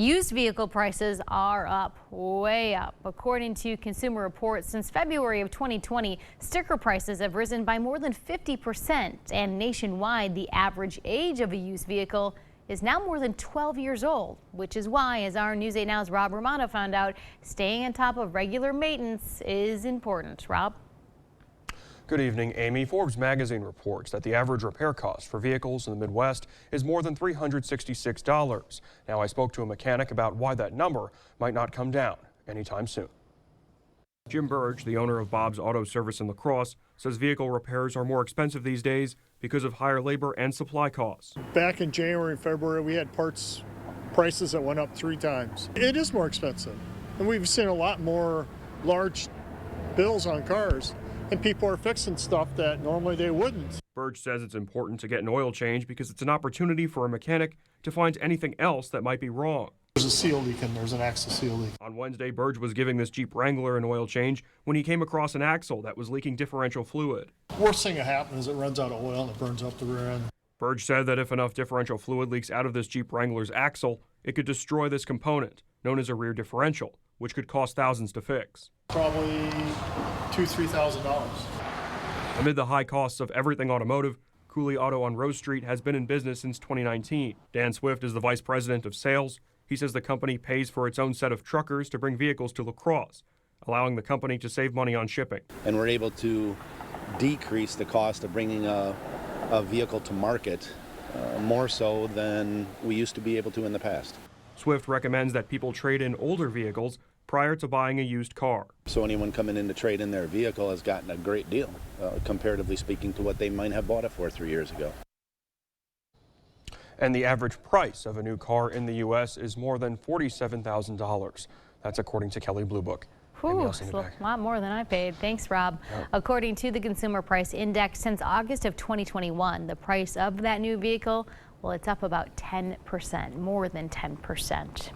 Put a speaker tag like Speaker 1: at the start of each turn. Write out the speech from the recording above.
Speaker 1: Used vehicle prices are up, way up. According to Consumer Reports, since February of 2020, sticker prices have risen by more than 50%. And nationwide, the average age of a used vehicle is now more than 12 years old, which is why, as our News 8 Now's Rob Romano found out, staying on top of regular maintenance is important. Rob?
Speaker 2: Good evening, Amy. Forbes magazine reports that the average repair cost for vehicles in the Midwest is more than $366. Now, I spoke to a mechanic about why that number might not come down anytime soon. Jim Burge, the owner of Bob's Auto Service in La Crosse, says vehicle repairs are more expensive these days because of higher labor and supply costs.
Speaker 3: Back in January and February, we had parts prices that went up 3 times. It is more expensive, and we've seen a lot more large bills on cars. And people are fixing stuff that normally they wouldn't.
Speaker 2: Burge says it's important to get an oil change because it's an opportunity for a mechanic to find anything else that might be wrong.
Speaker 3: There's a seal leak and there's an axle seal leak.
Speaker 2: On Wednesday, Burge was giving this Jeep Wrangler an oil change when he came across an axle that was leaking differential fluid.
Speaker 3: Worst thing that happens is it runs out of oil and it burns up the rear end.
Speaker 2: Burge said that if enough differential fluid leaks out of this Jeep Wrangler's axle, it could destroy this component, known as a rear differential, which could cost thousands to fix.
Speaker 3: Probably $2,000–3,000.
Speaker 2: Amid the high costs of everything automotive, Cooley Auto on Rose Street has been in business since 2019. Dan Swift is the vice president of sales. He says the company pays for its own set of truckers to bring vehicles to La Crosse, allowing the company to save money on shipping.
Speaker 4: And we're able to decrease the cost of bringing a vehicle to market more so than we used to be able to in the past.
Speaker 2: Swift recommends that people trade in older vehicles prior to buying a used car.
Speaker 4: So anyone coming in to trade in their vehicle has gotten a great deal, comparatively speaking to what they might have bought it for 3 years ago.
Speaker 2: And the average price of a new car in the U.S. is more than $47,000. That's according to Kelley Blue Book.
Speaker 1: It's a lot more than I paid. Thanks, Rob.
Speaker 2: Yep.
Speaker 1: According to the Consumer Price Index, since August of 2021, the price of that new vehicle, well, it's up about 10%, more than 10%.